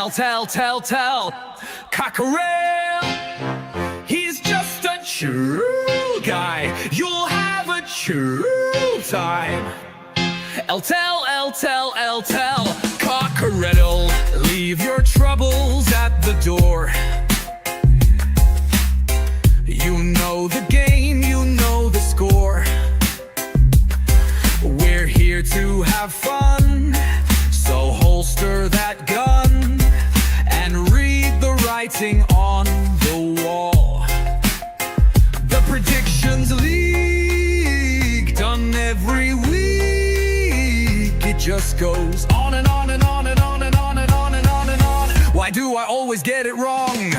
tell. Cockerel, he's just a true guy. You'll have a true time. Tell. Cockerel, leave your troubles at the door. You know the game, you know the score. We're here to have fun, so holster that gun and read the writing on the wall. The Predictions League, done every week. It just goes on and on and on and on and on and on and on and on. Why do I always get it wrong?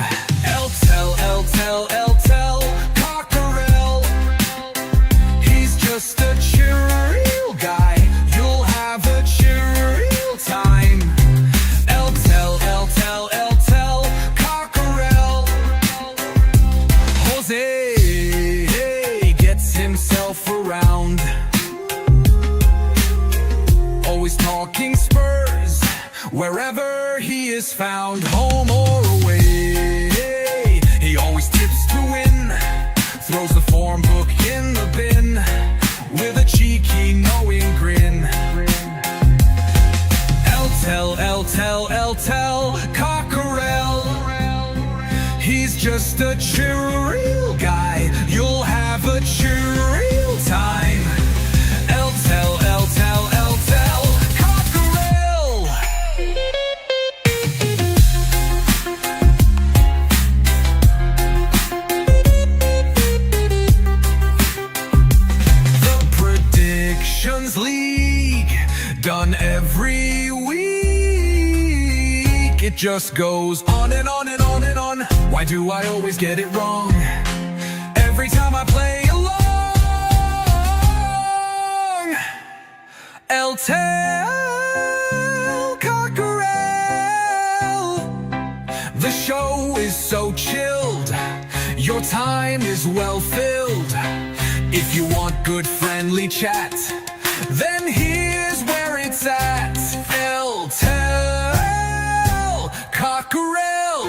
Tell, Cockerel, he's just a chill guy. You'll have a chill time. Tell, Cockerel. Jose gets himself around, always talking Spurs wherever he is found, home or away. He always tips to win, throws the form book in the bin with a cheeky knowing grin. Tell, Cockerel, he's just a chill guy. You'll have a chill time. Tell, Cockerel. The Predictions League, done every week. It just goes on and on and on and on. Why do I always get it wrong? Every time I play along. Tell, Cockerel, the show is so chilled. Your time is well filled. If you want good friendly chat, then here's where it's at. Tell, Cockerel.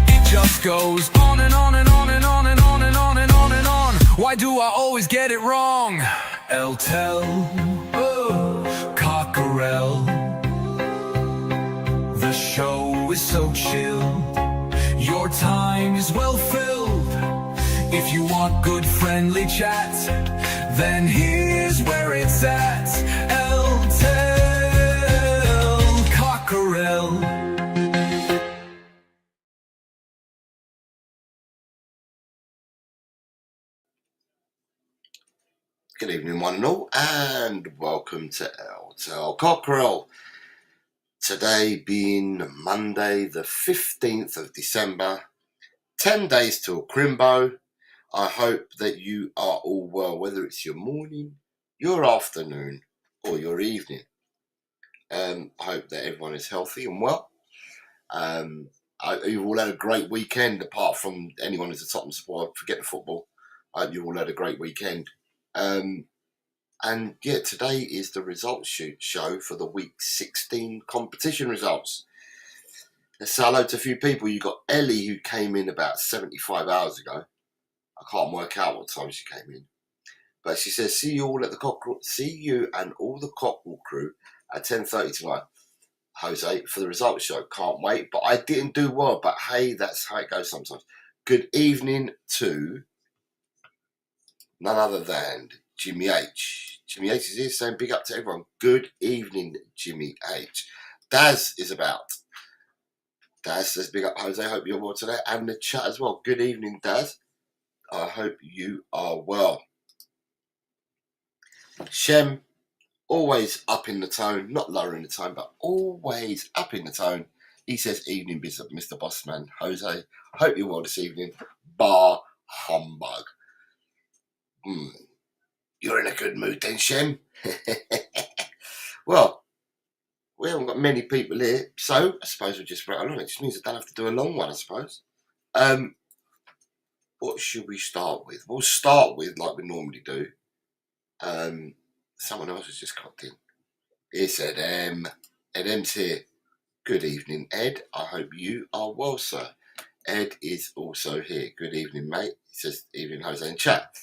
It just goes on and on and on and on and on and on and on and on. Why do I always get it wrong? Tell, Cockerel, the show is so chill. Your time is well filled. If you want good friendly chat, then here's where it's at. Tell, Cockerel. Good evening, one and all, and welcome to Tell Cockerel. Today being Monday, the 15th of December, 10 days till Crimbo. I hope that you are all well, whether it's your morning, your afternoon, or your evening. I hope that everyone is healthy and well. You've all had a great weekend, apart from anyone who's a Tottenham supporter. Forget the football. I hope you've all had a great weekend. And yeah, today is the results show for the week 16 competition results. Let's say hello to a few people. You got Ellie, who came in about 75 hours ago. I can't work out what time she came in, but she says, "See you and all the Cockerel crew at 10:30 tonight, Jose, for the results show. Can't wait." But I didn't do well. But hey, that's how it goes sometimes. Good evening to none other than Jimmy H. Jimmy H is here saying big up to everyone. Good evening, Jimmy H. Daz is about. Daz says big up, Jose. Hope you're well today. And the chat as well. Good evening, Daz. I hope you are well. Shem, always up in the tone, not lowering the tone, but always up in the tone. He says, evening, Mr. Bossman. Jose, hope you're well this evening. Bar humbug. You're in a good mood then, Shem. Well, we haven't got many people here, so I suppose we'll just rattle on. It just means I don't have to do a long one, I suppose. What should we start with? We'll start with, like we normally do. Someone else has just got in. It's Ed Ed's here. Good evening, Ed. I hope you are well, sir. Ed is also here. Good evening, mate. He says, evening, Jose, in chat.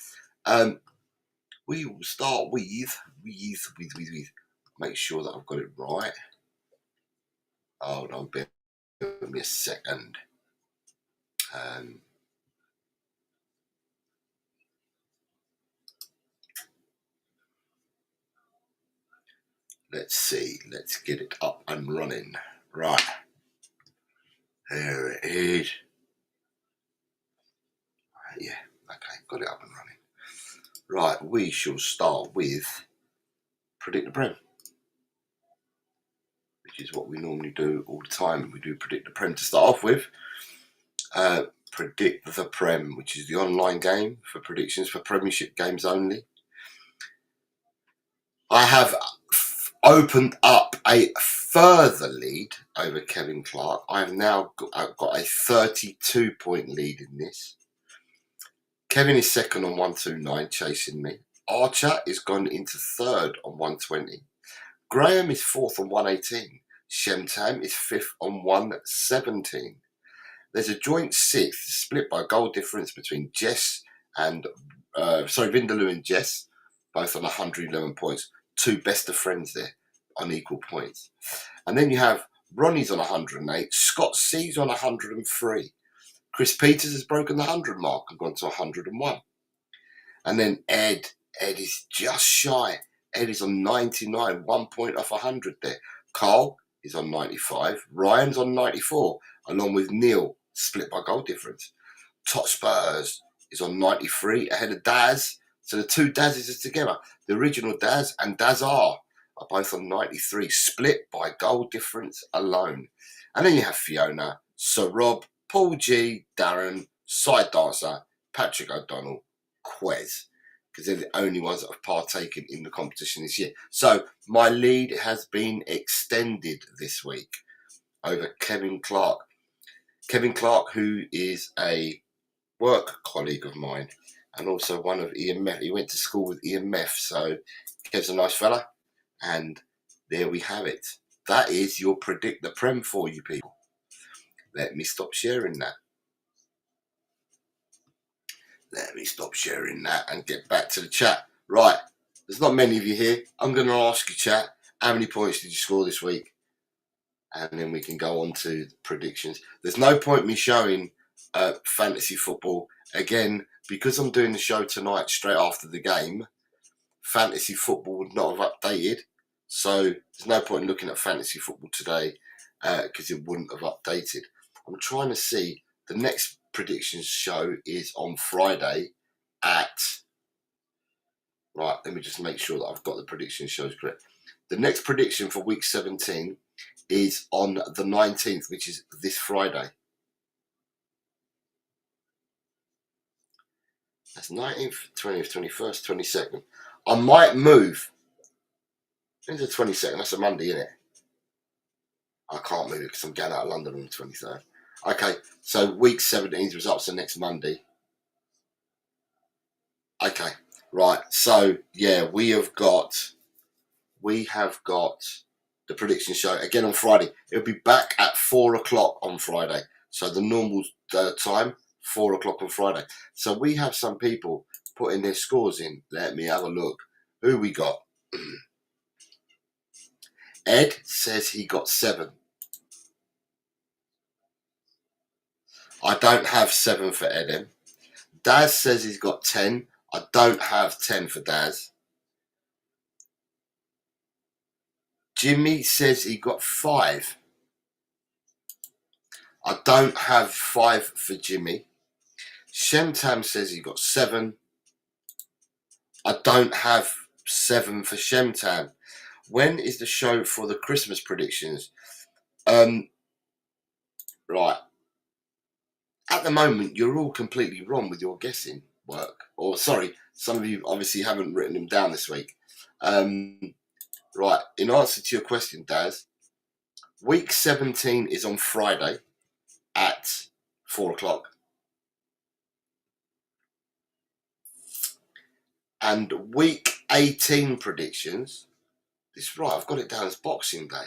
We will start with, make sure that I've got it right. Hold on, bear with me a second. Let's see. Let's get it up and running. Right. There it is. Yeah. Okay. Got it up and running. Right. We shall start with Predict the Prem, which is what we normally do all the time. We do Predict the Prem to start off with. Predict the Prem, which is the online game for predictions for premiership games only. I have opened up a further lead over Kevin Clark. I have now got a 32-point lead in this. Kevin is second on 129, chasing me. Archer is gone into third on 120. Graham is fourth on 118. Shemtam is fifth on 117. There's a joint sixth, split by goal difference between Jess and Vindaloo and Jess, both on 111 points. Two best of friends there on equal points. And then you have Ronnie's on 108, Scott C's on 103. Chris Peters has broken the 100 mark and gone to 101. And then Ed is just shy. Ed is on 99, 1 point off 100 there. Carl is on 95. Ryan's on 94, along with Neil, split by goal difference. Tot Spurs is on 93, ahead of Daz. So the two Dazes are together. The original Daz and Dazar are both on 93, split by goal difference alone. And then you have Fiona, Sir Rob, Paul G, Darren, Side Dancer, Patrick O'Donnell, Quez, because they're the only ones that have partaken in the competition this year. So my lead has been extended this week over Kevin Clark. Kevin Clark, who is a work colleague of mine and also one of EMF. He went to school with EMF, so Kev's a nice fella. And there we have it. That is your Predict the Prem for you people. Let me stop sharing that. Let me stop sharing that and get back to the chat. Right, there's not many of you here. I'm going to ask you, chat, how many points did you score this week? And then we can go on to predictions. There's no point me showing fantasy football. Again, because I'm doing the show tonight straight after the game, fantasy football would not have updated. So there's no point in looking at fantasy football today because it wouldn't have updated. I'm trying to see. The next predictions show is on Friday at... Right, let me just make sure that I've got the prediction shows correct. The next prediction for week 17 is on the 19th, which is this Friday. That's 19th, 20th, 21st, 22nd. I might move. It's the 22nd. That's a Monday, isn't it? I can't move it because I'm going out of London on the 23rd. Okay, so week 17's results are next Monday. Okay, right. So yeah, we have got the prediction show again on Friday. It'll be back at 4 o'clock on Friday. So the normal time, 4 o'clock on Friday. So we have some people putting their scores in. Let me have a look. Who we got? Ed says he got 7. I don't have 7 for Ed. Daz says he's got 10. I don't have 10 for Daz. Jimmy says he got 5. I don't have 5 for Jimmy. Shemtam says he got 7. I don't have 7 for Shemtam. When is the show for the Christmas predictions? Right. At the moment, you're all completely wrong with your guessing work. Or, sorry, some of you obviously haven't written them down this week. Right, in answer to your question, Daz, Week 17 is on Friday at 4 o'clock. And week 18 predictions. This is right, I've got it down as Boxing Day.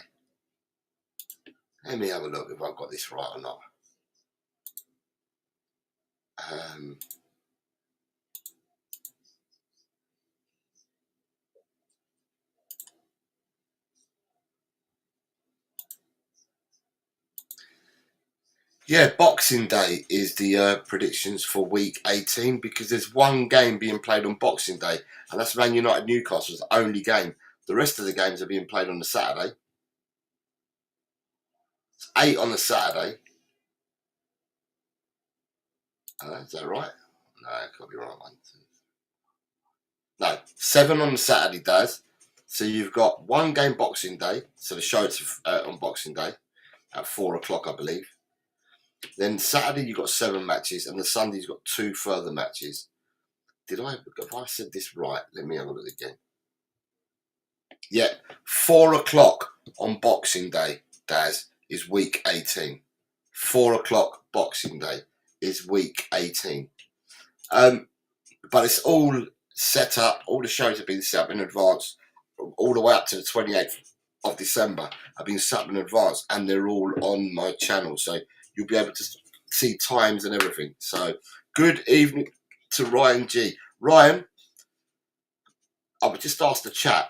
Let me have a look if I've got this right or not. Yeah, Boxing Day is the predictions for week 18 because there's one game being played on Boxing Day, and that's Man United Newcastle's only game. The rest of the games are being played on the Saturday. It's 8 on the Saturday. Is that right? No, it can't be right. No, 7 on the Saturday, Daz. So you've got one game Boxing Day. So the show's on Boxing Day at 4 o'clock, I believe. Then Saturday you've got 7 matches, and the Sunday you've got 2 further matches. Have I said this right? Let me have a look again. Yeah, 4 o'clock on Boxing Day, Daz, is week 18. 4 o'clock Boxing Day is week 18. But it's all set up. All the shows have been set up in advance, all the way up to the 28th of December. Have been set up in advance, and they're all on my channel. So you'll be able to see times and everything. So good evening to Ryan G. Ryan, I would just ask the chat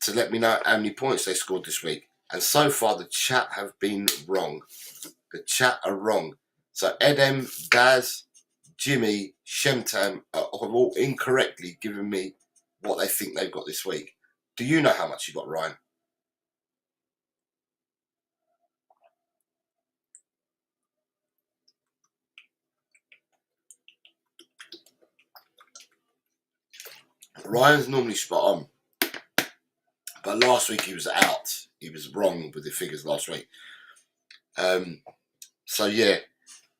to let me know how many points they scored this week. And so far, the chat have been wrong. The chat are wrong. So Edem, Daz, Jimmy, Shemtam have all incorrectly given me what they think they've got this week. Do you know how much you got, Ryan? Ryan's normally spot on, but last week he was out. He was wrong with the figures last week. So yeah,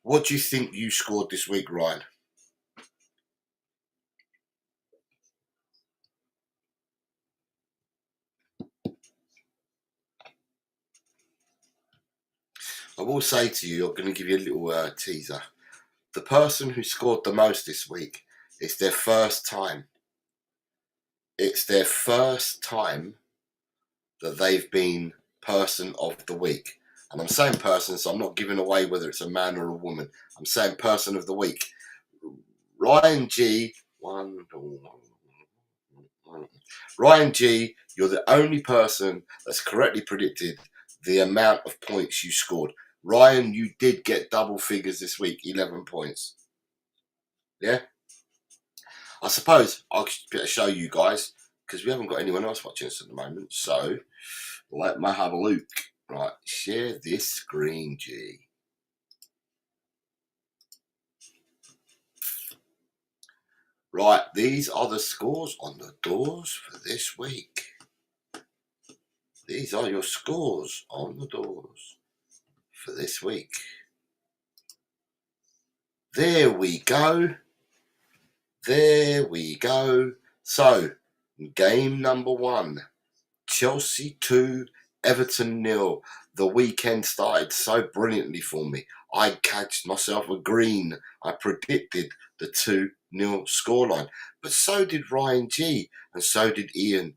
what do you think you scored this week, Ryan? I will say to you, I'm going to give you a little teaser. The person who scored the most this week, it's their first time. It's their first time that they've been person of the week. And I'm saying person, so I'm not giving away whether it's a man or a woman. I'm saying person of the week. Ryan G. Ryan G, you're the only person that's correctly predicted the amount of points you scored. Ryan, you did get double figures this week, 11 points. Yeah? I suppose I'll show you guys, because we haven't got anyone else watching us at the moment. So, let me have a look. Right, share this screen, G. Right, these are the scores on the doors for this week. These are your scores on the doors for this week. There we go. There we go. So, game number 1. Chelsea 2, Everton 0. The weekend started so brilliantly for me. I catched myself a green. I predicted the 2-0 scoreline. But so did Ryan G, and so did Ian.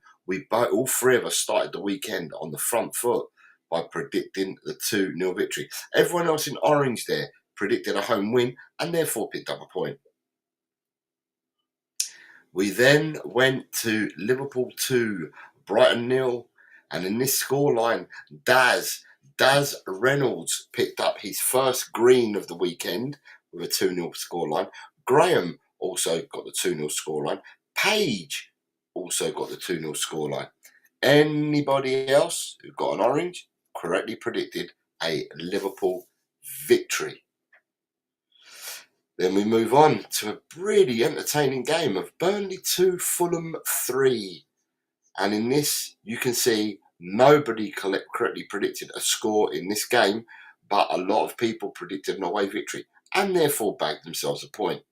All 3 of us started the weekend on the front foot by predicting the 2-0 victory. Everyone else in orange there predicted a home win and therefore picked up a point. We then went to Liverpool 2, Brighton 0, and in this scoreline, Daz Reynolds picked up his first green of the weekend with a 2-0 scoreline. Graham also got the 2-0 scoreline. Page also got the 2-0 scoreline. Anybody else who got an orange correctly predicted a Liverpool victory. Then we move on to a really entertaining game of Burnley 2, Fulham 3. And in this, you can see nobody correctly predicted a score in this game, but a lot of people predicted an away victory and therefore bagged themselves a point.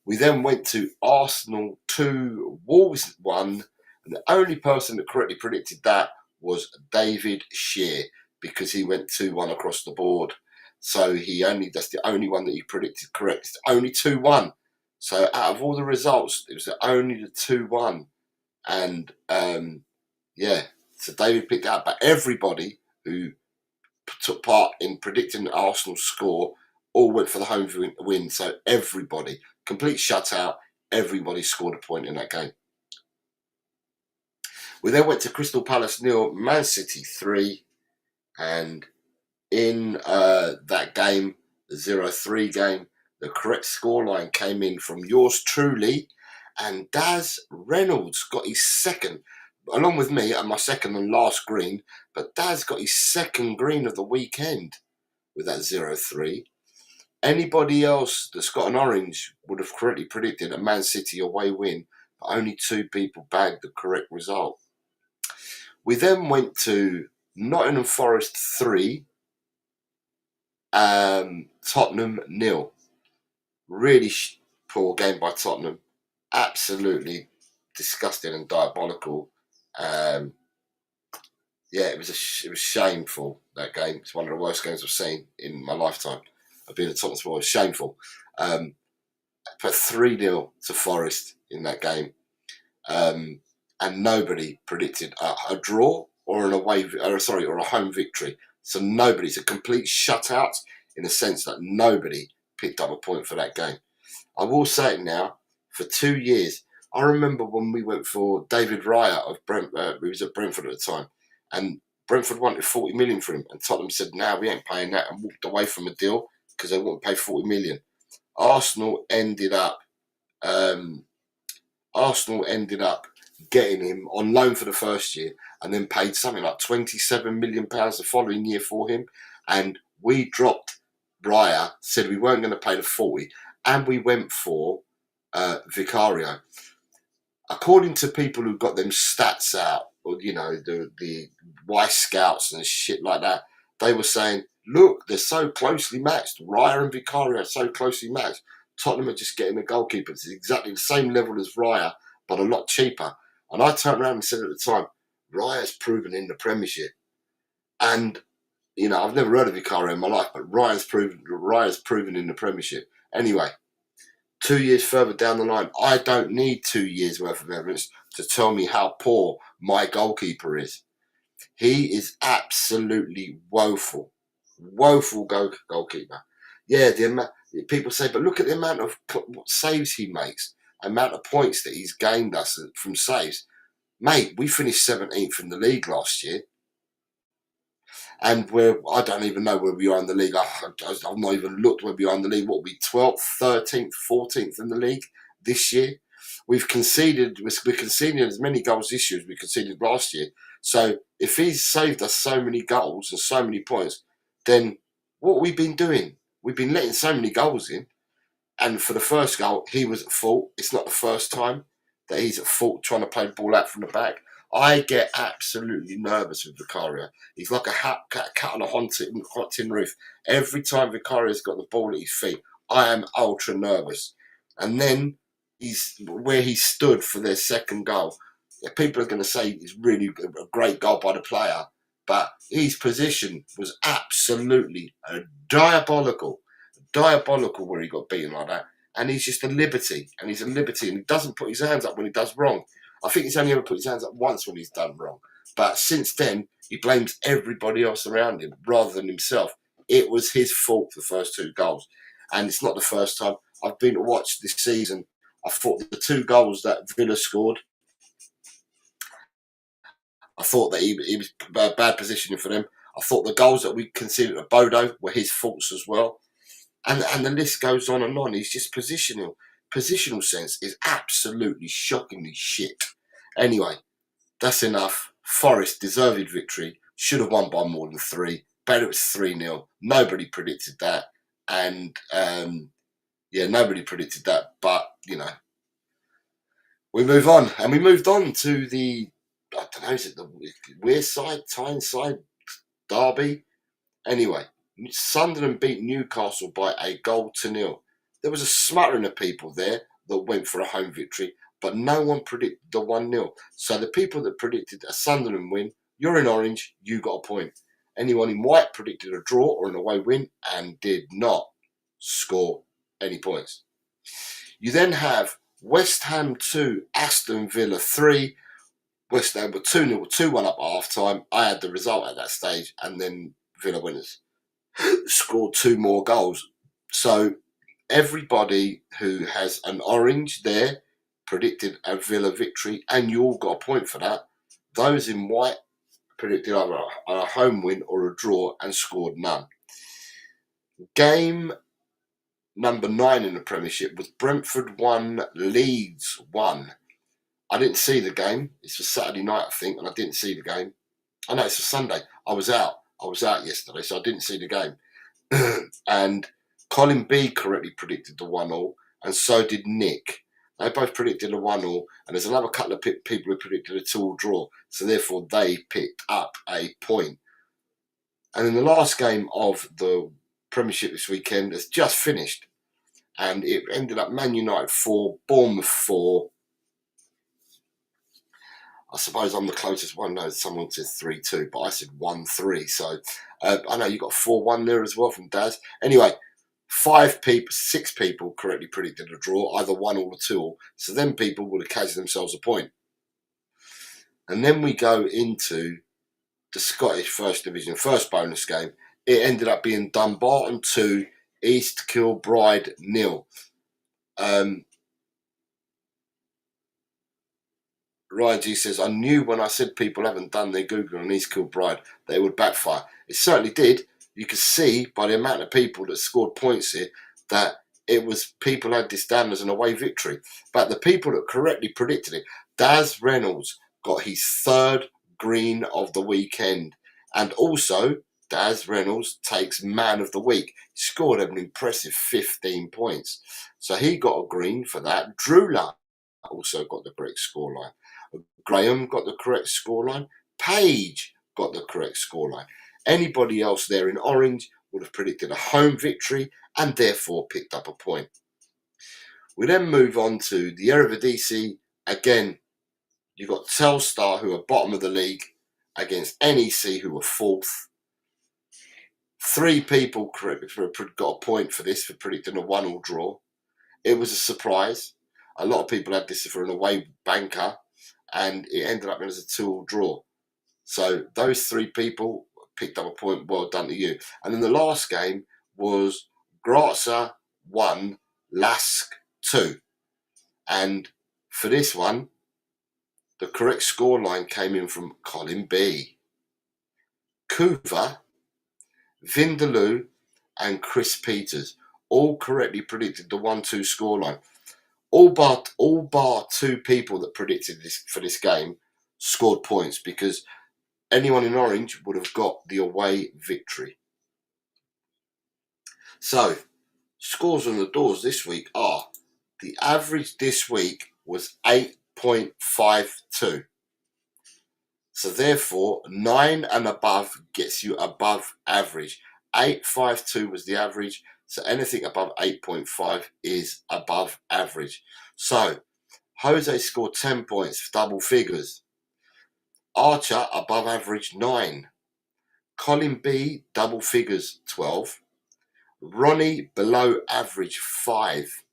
We then went to Arsenal 2, Wolves 1, and the only person that correctly predicted that was David Shear, because he went 2-1 across the board. So that's the only one that he predicted correct. It's only 2-1. So out of all the results, it was only the 2-1. And yeah, so David picked out, but everybody who took part in predicting Arsenal's score all went for the home win. So everybody, complete shutout, everybody scored a point in that game. We then went to Crystal Palace 0, Man City 3, and in that game, the 0-3 game, the correct scoreline came in from yours truly, and Daz Reynolds got his second, along with me, at my second and last green, but Daz got his second green of the weekend with that 0-3. Anybody else that's got an orange would have correctly predicted a Man City away win, but only 2 people bagged the correct result. We then went to Nottingham Forest 3, Tottenham 0. Really poor game by Tottenham. Absolutely disgusting and diabolical. Yeah, it was shameful, that game. It's one of the worst games I've seen in my lifetime. I've been a Tottenham supporter. It was shameful. But 3-0 to Forest in that game. And nobody predicted a draw or or a home victory. So nobody's a complete shutout in the sense that nobody picked up a point for that game. I will say it now, for 2 years, I remember when we went for David Raya of Brentford, who was at Brentford at the time, and Brentford wanted 40 million for him, and Tottenham said, "No, we ain't paying that," and walked away from a deal because they wouldn't pay 40 million. Arsenal ended up getting him on loan for the first year, and then paid something like £27 million the following year for him. And we dropped Raya, said we weren't going to pay the 40, and we went for Vicario. According to people who got them stats out, or the Y Scouts and shit like that, they were saying, look, they're so closely matched. Raya and Vicario are so closely matched. Tottenham are just getting a goalkeeper. It's exactly the same level as Raya, but a lot cheaper. And I turned around and said at the time, Raya's proven in the Premiership. And, I've never heard of Vicario in my life, but Raya's proven in the Premiership. Anyway, 2 years further down the line, I don't need 2 years worth of evidence to tell me how poor my goalkeeper is. He is absolutely woeful. Woeful goalkeeper. Yeah, people say, but look at the amount of saves he makes, amount of points that he's gained us from saves. Mate, we finished 17th in the league last year. And I don't even know where we are in the league. I've not even looked where we are in the league. What, we 12th, 13th, 14th in the league this year? We're conceding as many goals this year as we conceded last year. So if he's saved us so many goals and so many points, then what have we been doing? We've been letting so many goals in. And for the first goal, he was at fault. It's not the first time that he's at fault trying to play the ball out from the back. I get absolutely nervous with Vicario. He's like a cat on a hot tin roof. Every time Vicario's got the ball at his feet, I am ultra nervous. And then where he stood for their second goal. People are going to say it's really a great goal by the player, but his position was absolutely diabolical where he got beaten like that. And he's just a liberty, and he doesn't put his hands up when he does wrong. I think he's only ever put his hands up once when he's done wrong. But since then, he blames everybody else around him rather than himself. It was his fault for the first 2 goals. And it's not the first time I've been to watch this season. I thought the 2 goals that Villa scored, I thought that he was bad positioning for them. I thought the goals that we conceded at Bodo were his faults as well. And the list goes on and on. He's just positional sense is absolutely shockingly shit. Anyway, that's enough. Forest deserved victory. Should have won by more than 3. But it was 3-0. Nobody predicted that. And nobody predicted that. But, we move on. And we moved on to the, I don't know, is it the Wearside, Tyneside derby? Anyway, Sunderland beat Newcastle by 1-0. There was a smattering of people there that went for a home victory, but no one predicted the 1-0. So the people that predicted a Sunderland win You're in orange, you got a point. Anyone in white predicted a draw or an away win and did not score any points. You then have West Ham 2, Aston Villa 3. West Ham were 2-0, 2-1 up at half time. I had the result at that stage, and then Villa winners scored 2 more goals. So everybody who has an orange there predicted a Villa victory, and you all got a point for that. Those in white predicted either a home win or a draw and scored none. Game number 9 in the Premiership was Brentford 1, Leeds 1. I didn't see the game. It's for Saturday night, I think, and I didn't see the game. I know it's for Sunday. I was out yesterday, so I didn't see the game. And Colin B correctly predicted the 1-1, and so did Nick. They both predicted a 1-1, and there's another couple of people who predicted a 2-2 draw, so therefore they picked up a point. And then the last game of the Premiership this weekend has just finished, and it ended up Man United 4, Bournemouth 4. I suppose I'm the closest one. No, someone said 3-2, but I said 1-3. So I know you got 4-1 there as well from Daz. Anyway, 6 people correctly predicted a draw, either 1 or 2. So then people would have cashed themselves a point. And then we go into the Scottish First Division, first bonus game. It ended up being Dumbarton 2, East Kilbride 0. Ryan G says, I knew when I said people haven't done their Google on East Kilbride, they would backfire. It certainly did. You could see by the amount of people that scored points here that it was people had this down as an away victory. But the people that correctly predicted it, Daz Reynolds got his 3rd green of the weekend. And also, Daz Reynolds takes man of the week. He scored an impressive 15 points. So he got a green for that. Drula also got the correct scoreline. Graham got the correct scoreline. Page got the correct scoreline. Anybody else there in orange would have predicted a home victory and therefore picked up a point. We then move on to the Eredivisie. Again, you've got Telstar, who are bottom of the league, against NEC, who are 4th. 3 people got a point for this, for predicting a 1-1 draw. It was a surprise. A lot of people had this for an away banker, and it ended up as a 2-2 draw. So those 3 people picked up a point. Well done to you. And then the last game was Grazia 1, Lask 2. And for this one, the correct scoreline came in from Colin B. Kuva, Vindaloo, and Chris Peters all correctly predicted the 1-2 scoreline. All bar 2 people that predicted this for this game scored points, because anyone in orange would have got the away victory. So, scores on the doors this week are, the average this week was 8.52. So therefore, 9 and above gets you above average. 8.52 was the average. So anything above 8.5 is above average. So Jose scored 10 points, double figures. Archer above average 9. Colin B double figures 12. Ronnie below average 5.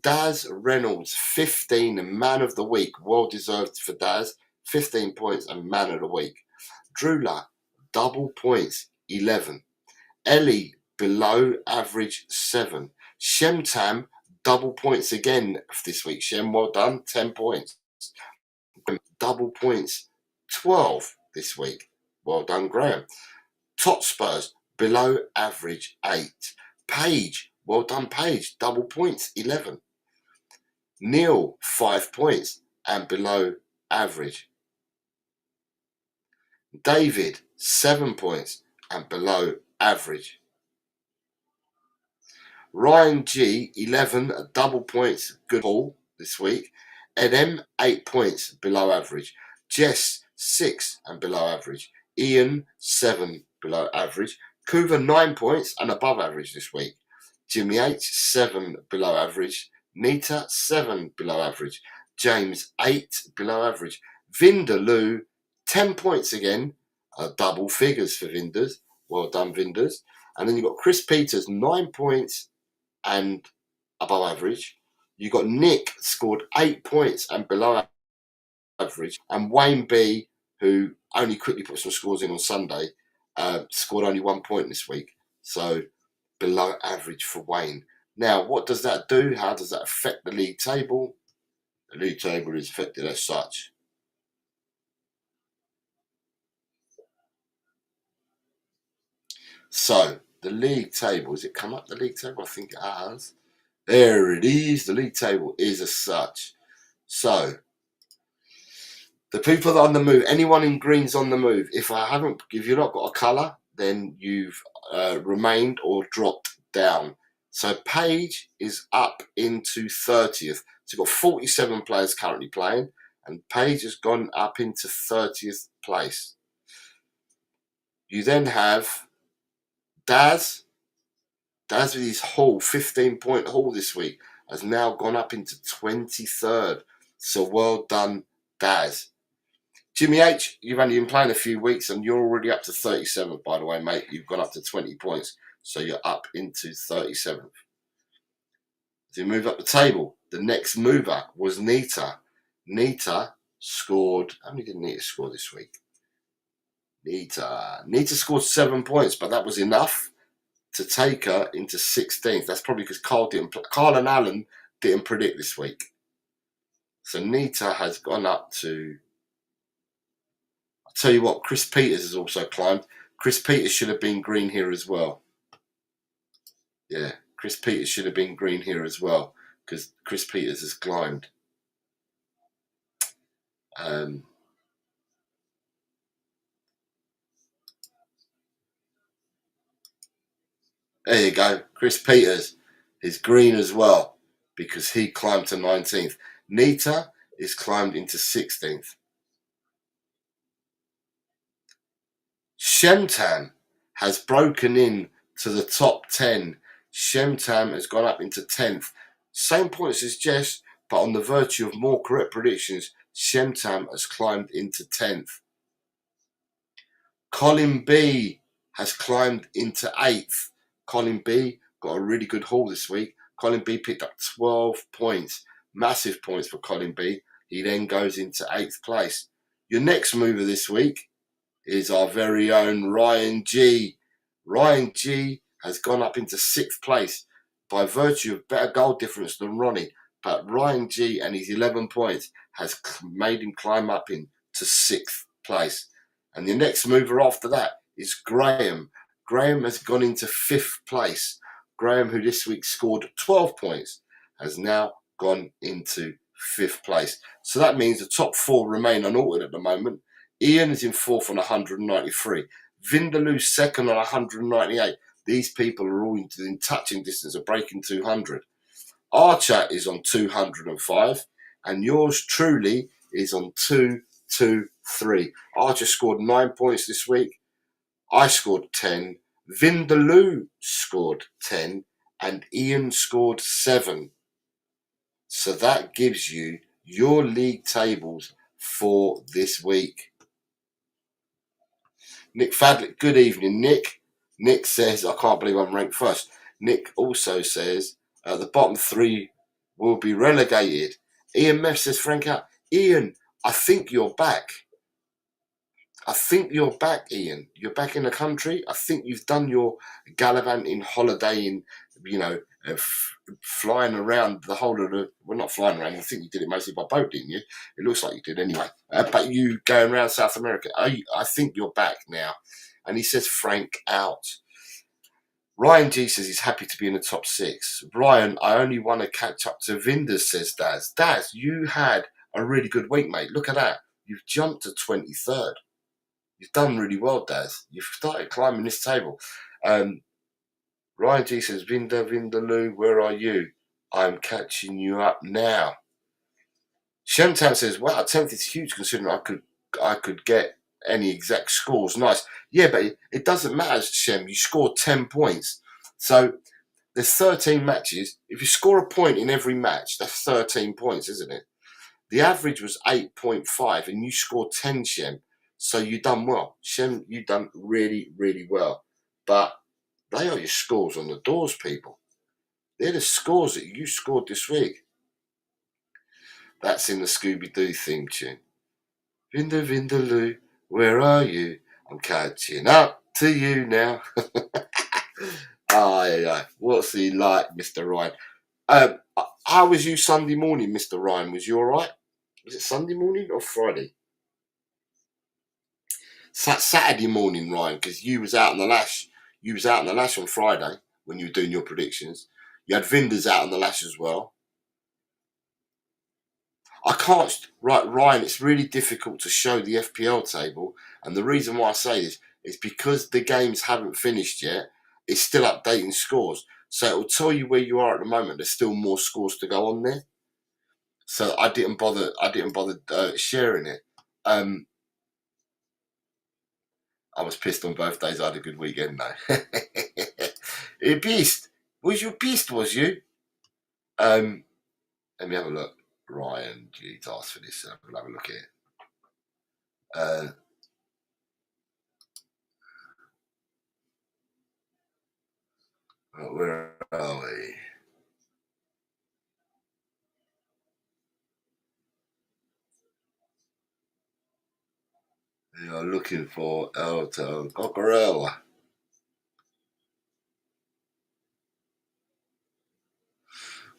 Daz Reynolds 15 and man of the week, well deserved for Daz, 15 points and man of the week. Drula double points 11. Ellie below average 7. Shemtam double points again this week. Shem, well done, 10 points. Double points 12 this week. Well done, Graham. Tot Spurs below average 8. Page, well done, Page, double points 11. Neil 5 points and below average. David 7 points and below average. Ryan G 11 double points, good haul this week. Ed M 8 points below average. Jess 6 and below average. Ian 7 below average. Kuva 9 points and above average this week. Jimmy H 7 below average. Nita 7 below average. James 8 below average. Vindaloo 10 points again, double figures for Vinders. Well done, Vinders. And then you've got Chris Peters, 9 points and above average. You got Nick scored 8 points and below average, and Wayne B, who only quickly put some scores in on Sunday, scored only 1 point this week. So below average for Wayne. Now, what does that do? How does that affect the league table? The league table is affected as such. So the league table, has it come up the league table? I think it has. There it is. The league table is as such. So the people that are on the move, anyone in green's on the move. If you've not got a colour, then you've remained or dropped down. So Page is up into 30th. So you've got 47 players currently playing, and Page has gone up into 30th place. You then have Daz with his haul, 15-point haul this week, has now gone up into 23rd. So well done, Daz. Jimmy H, you've only been playing a few weeks and you're already up to 37th, by the way, mate. You've gone up to 20 points, so you're up into 37th. As you move up the table, the next mover was Nita. Nita scored, how many did Nita score this week? Nita scored 7 points, but that was enough to take her into 16th. That's probably because Carl and Alan didn't predict this week. So Nita has gone up to, I'll tell you what, Chris Peters has also climbed. Chris Peters should have been green here as well. Yeah, Chris Peters should have been green here as well, because Chris Peters has climbed. There you go. Chris Peters is green as well because he climbed to 19th. Nita is climbed into 16th. Shemtam has broken in to the top 10. Shemtam has gone up into 10th. Same points as Jess, but on the virtue of more correct predictions, Shemtam has climbed into 10th. Colin B has climbed into 8th. Colin B got a really good haul this week. Colin B picked up 12 points. Massive points for Colin B. He then goes into 8th place. Your next mover this week is our very own Ryan G. Ryan G has gone up into 6th place by virtue of better goal difference than Ronnie. But Ryan G and his 11 points has made him climb up into 6th place. And the next mover after that is Graham. Graham has gone into 5th place. Graham, who this week scored 12 points, has now gone into 5th place. So that means the top 4 remain unaltered at the moment. Ian is in 4th on 193. Vindaloo 2nd on 198. These people are all in touching distance of breaking 200. Archer is on 205. And yours truly is on 223. Archer scored 9 points this week. I scored 10. Vindaloo scored 10. And Ian scored 7. So that gives you your league tables for this week. Nick Fadlick, good evening, Nick. Nick says, I can't believe I'm ranked first. Nick also says, the bottom 3 will be relegated. Ian Meth says, Frank out. Ian, I think you're back. I think you're back, Ian. You're back in the country. I think you've done your gallivanting, holidaying, flying around the whole of the... Well, not flying around. I think you did it mostly by boat, didn't you? It looks like you did anyway. But you going around South America. I think you're back now. And he says, Frank out. Ryan G says he's happy to be in the top 6. Ryan, I only want to catch up to Vinders, says Daz. Daz, you had a really good week, mate. Look at that. You've jumped to 23rd. You've done really well, Daz. You've started climbing this table. Ryan G says, Vindaloo, where are you? I'm catching you up now. Shemtam says, wow, 10th is huge considering I could get any exact scores. Nice. Yeah, but it doesn't matter, Shem. You scored 10 points. So there's 13 matches. If you score a point in every match, that's 13 points, isn't it? The average was 8.5 and you scored 10, Shem. So you done well. Shem, you done really, really well. But they are your scores on the doors, people. They're the scores that you scored this week. That's in the Scooby-Doo theme tune. Vinda Vindaloo, where are you? I'm catching up to you now. Yeah. What's he like, Mr. Ryan? How was you Sunday morning, Mr. Ryan? Was you all right? Was it Sunday morning or Friday? Saturday morning, Ryan, because you was out on the lash. You was out on the lash on Friday when you were doing your predictions. You had Vinder's out on the lash as well. I can't. Right, Ryan, it's really difficult to show the FPL table. And the reason why I say this is because the games haven't finished yet. It's still updating scores. So it will tell you where you are at the moment. There's still more scores to go on there. So I didn't bother sharing it. I was pissed on both days. I had a good weekend though. You pissed? Was you pissed? Was you? Let me have a look. Ryan, geez, asked for this. We'll have a look at it. Where are we? You are looking for Elton Cockerell.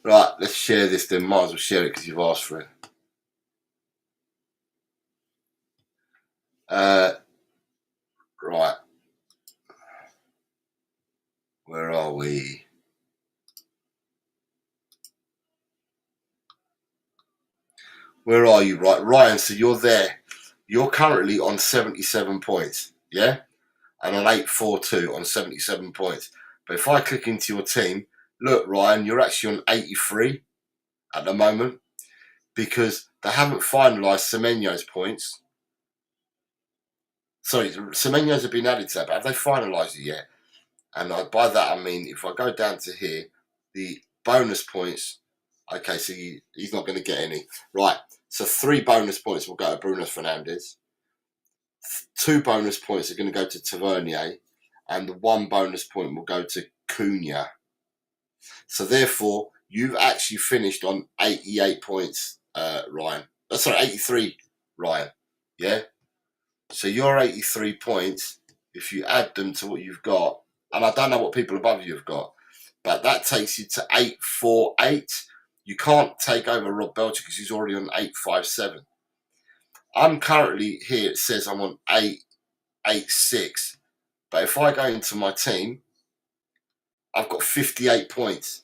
Right, let's share this then. Might as well share it because you've asked for it. Right. Where are we? Where are you? Right, Ryan, so you're there. You're currently on 77 points, yeah? And on 842 on 77 points. But if I click into your team, look, Ryan, you're actually on 83 at the moment because they haven't finalised Semenyo's points. Sorry, Semenyo's have been added to that, but have they finalised it yet? And by that I mean, if I go down to here, the bonus points, okay, so he's not going to get any. Right, so 3 bonus points will go to Bruno Fernandes. 2 bonus points are going to go to Tavernier. And the 1 bonus point will go to Cunha. So therefore, you've actually finished on 88 points, Ryan. Sorry, 83, Ryan. Yeah? So your 83 points, if you add them to what you've got, and I don't know what people above you have got, but that takes you to 848. You can't take over Rob Belcher because he's already on 857. I'm currently here, it says I'm on 886. But if I go into my team, I've got 58 points.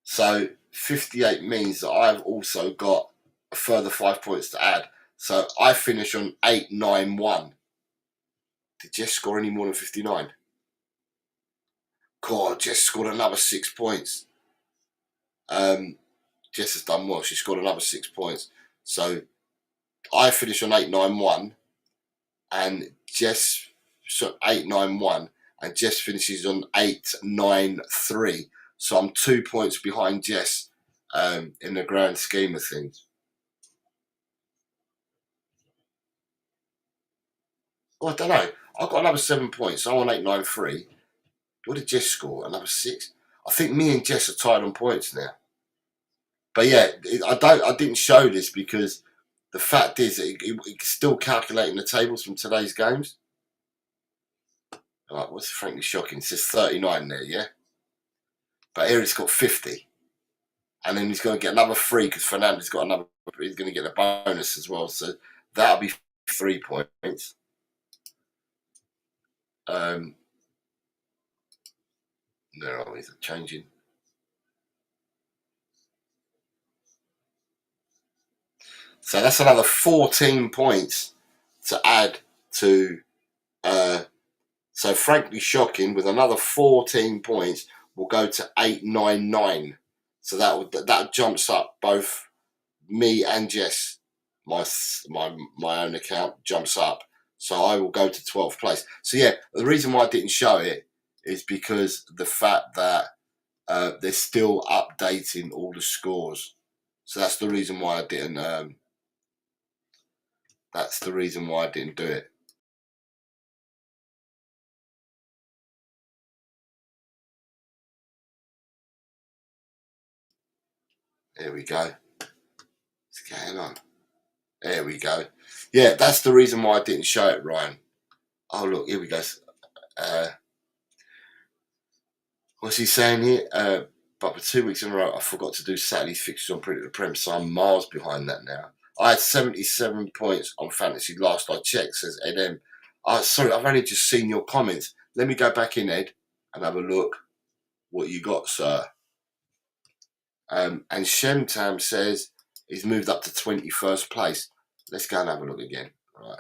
So 58 means that I've also got a further 5 points to add. So I finish on 891. Did Jess score any more than 59? God, Jess scored another 6 points. Jess has done well. She scored another 6 points. So I finish on 891 and Jess 891 and Jess finishes on 893. So I'm 2 points behind Jess in the grand scheme of things. Oh, I don't know. I've got another 7 points. So I'm on 893. What did Jess score? Another 6. I think me and Jess are tied on points now. But yeah, I didn't show this because the fact is it's still calculating the tables from today's games. Right, what's frankly shocking? It says 39 there, yeah? But here it's got 50. And then he's going to get another 3 because Fernandes got another. He's going to get a bonus as well. So that'll be 3 points. There are we changing. So that's another 14 points to add to. So frankly shocking with another 14 points will go to 899. So that jumps up both me and Jess. My own account jumps up. So I will go to 12th place. So yeah, the reason why I didn't show it is because the fact that they're still updating all the scores. So that's the reason why I didn't That's the reason why I didn't do it. There we go. What's going on? There we go. Yeah, that's the reason why I didn't show it, Ryan. Oh, look, here we go. What's he saying here? But for 2 weeks in a row, I forgot to do Saturday's fixtures on Predict the Prem, so I'm miles behind that now. I had 77 points on fantasy last I checked, says Ed M. Sorry, I've only just seen your comments. Let me go back in, Ed, and have a look what you got, sir. And Shemtam says he's moved up to 21st place. Let's go and have a look again. Right.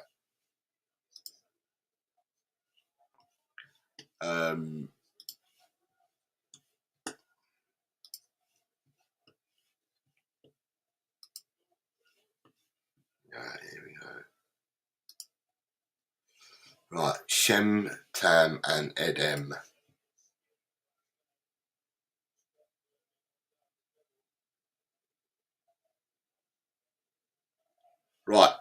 Here we go. Right, Shem, Tam, and Ed M. Right,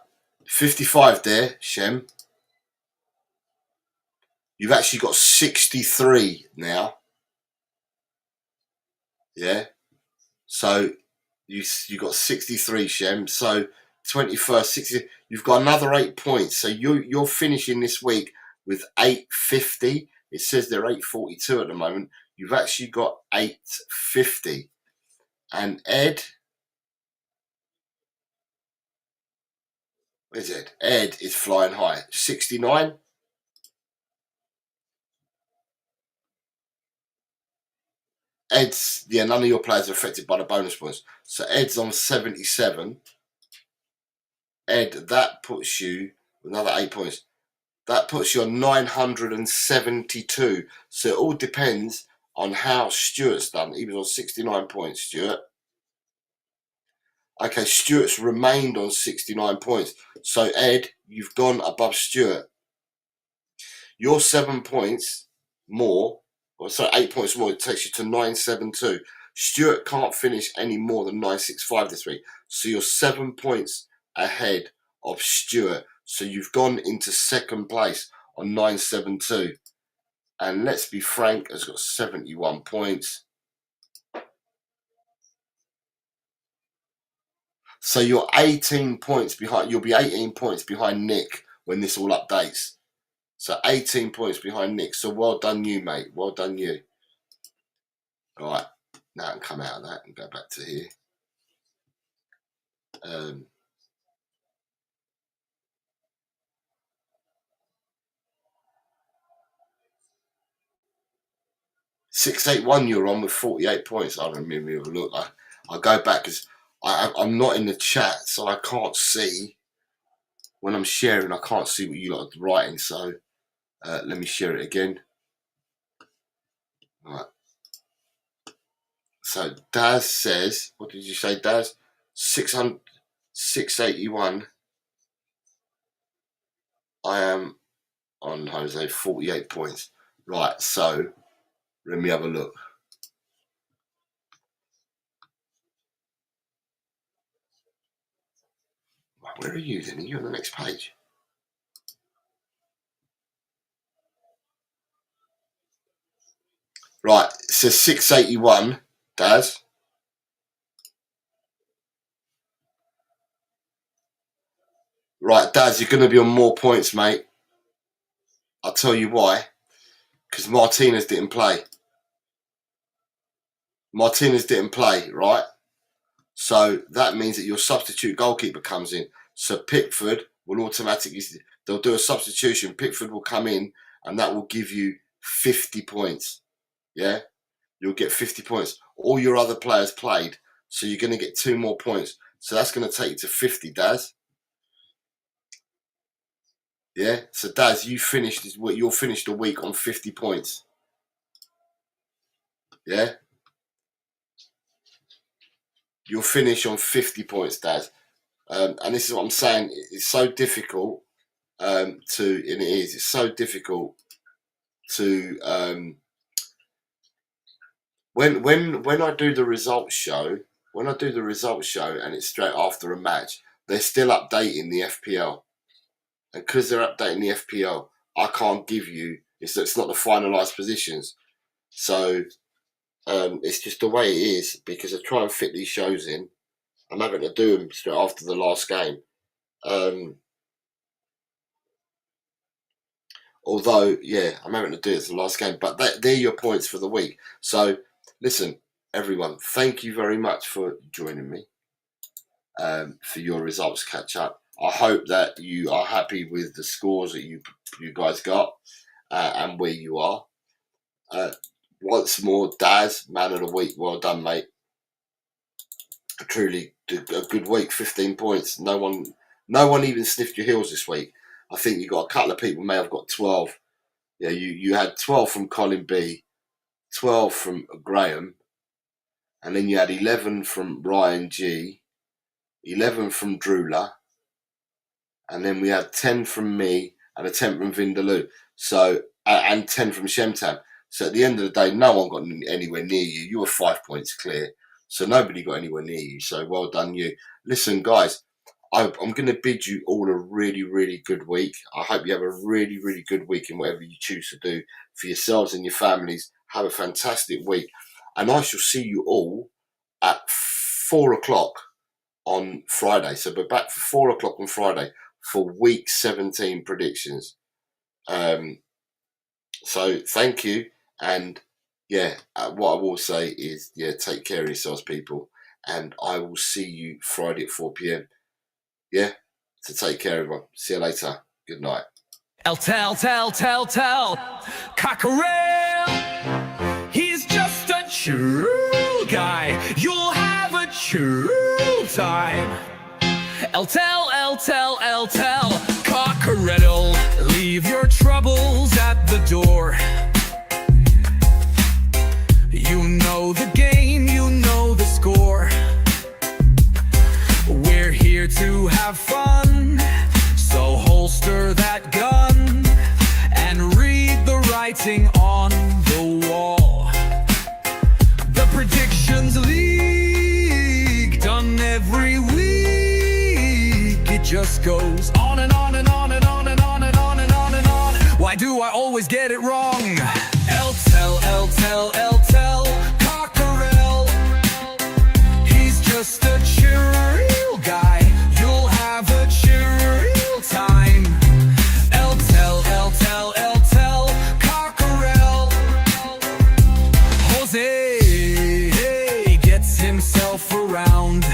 55 there, Shem. You've actually got 63 now. Yeah. So you got 63, Shem. So 21st, 60. You've got another 8 points. So you're finishing this week with 850. It says they're 842 at the moment. You've actually got 850. And Ed, where's Ed? Ed is flying high. 69. Ed's, yeah, none of your players are affected by the bonus points. So Ed's on 77. Ed, that puts you another 8 points. That puts you on 972. So it all depends on how Stuart's done. He was on 69 points, Stuart. Okay, Stuart's remained on 69 points. So Ed, you've gone above Stuart. You're 7 points more, or sorry, 8 points more. It takes you to 972. Stuart can't finish any more than 965 this week. So you're 7 points ahead of Stuart. So you've gone into second place on 972. And let's be frank, has got 71 points. So you're 18 points behind. You'll be 18 points behind Nick when this all updates. So 18 points behind Nick. So well done you, mate. Well done you. All right. Now I can come out of that and go back to here. 681 you're on with 48 points. I don't remember. Look, I'll go back because I'm not in the chat, so I can't see. When I'm sharing, I can't see what you lot are writing. So let me share it again. All right. So Daz says, what did you say, Daz? 681. I am on Jose 48 points. Right, so let me have a look. Where are you then? Are you on the next page? Right, it says 681, Daz. Right, Daz, you're going to be on more points, mate. I'll tell you why. Because Martinez didn't play. Martinez didn't play, right? So that means that your substitute goalkeeper comes in. So Pickford will automatically, they'll do a substitution. Pickford will come in and that will give you 50 points. Yeah? You'll get 50 points. All your other players played. So you're going to get 2 more points. So that's going to take you to 50, Daz. Yeah? So Daz, you'll finish the week on 50 points. Yeah? You'll finish on 50 points, Daz. And this is what I'm saying. It's so difficult it's so difficult to when I do the results show, and it's straight after a match, they're still updating the FPL. and because they're updating the FPL, I can't give you. It's not the finalised positions, so it's just the way it is because I try and fit these shows in. I'm having to do them straight after the last game. Although, yeah, I'm having to do it for the last game. But they're your points for the week. So, listen, everyone, thank you very much for joining me for your results catch up. I hope that you are happy with the scores that you guys got and where you are. Once more, Daz, man of the week. Well done, mate. Truly a good week. 15 points. No one even sniffed your heels this week. I think you got a couple of people may have got 12. Yeah, you had 12 from Colin B, 12 from Graham, and then you had 11 from Ryan G, 11 from Drula, and then we had 10 from me and a 10 from Vindaloo. So and 10 from Shemtab. So at the end of the day, no one got anywhere near you. You were 5 points clear. So nobody got anywhere near you. So well done you. Listen, guys, I'm going to bid you all a really, really good week. I hope you have a really, really good week in whatever you choose to do for yourselves and your families. Have a fantastic week. And I shall see you all at 4 o'clock on Friday. So we're back for 4 o'clock on Friday for week 17 predictions. So thank you. And yeah, what I will say is, yeah, take care of yourselves, people. And I will see you Friday at 4 p.m. Yeah, so take care, everyone. See you later. Good night. Tell, Cockerel. He's just a true guy. You'll have a true time. Tell, Cockerel. Leave your troubles at the door. You know the game, you know the score. We're here to have fun, so holster that gun and read the writing on the wall. The Predictions League, done every week. It just goes on and on and on and on and on and on and on and on. Why do I always get it wrong? Tell, Cockerel. He's just a chill guy. You'll have a chill time. Tell, Cockerel. Jose gets himself around.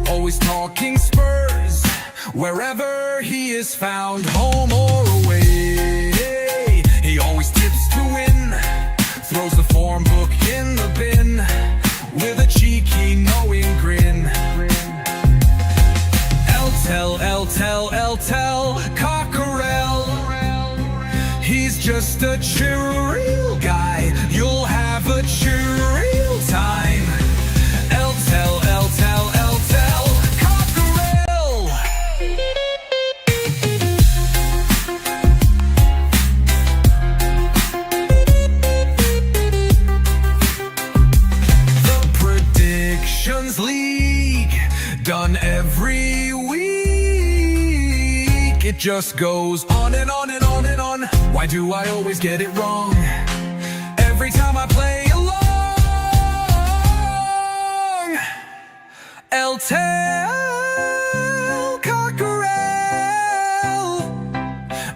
Always talking Spurs, wherever he is found, home or away. He always tips to win, throws the form book in the bin with a cheeky knowing grin. Tell, Cockerel. He's just a chill guy. You'll have a chill time. Tell, Cockerel. The Predictions League, done every week. It just goes on and on and on and on. Why do I always get it wrong? Every time I play along. Tell, Cockerel.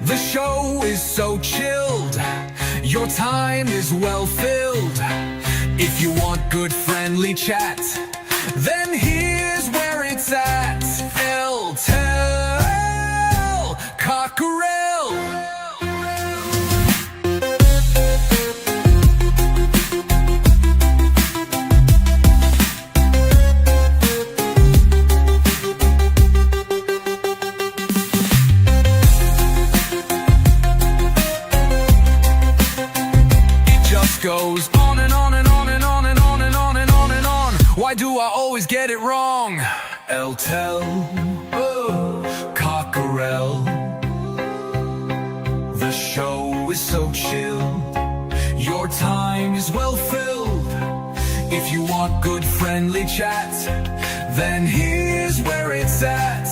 The show is so chilled. Your time is well filled. If you want good friendly chat, then here's where it's at. Tell, Cockerel. It just goes on and on and on and on and on and on and on and on. Why do I always get it wrong? Tell, Cockerel. The show is so chill. Your time is well filled. If you want good friendly chat, then here's where it's at.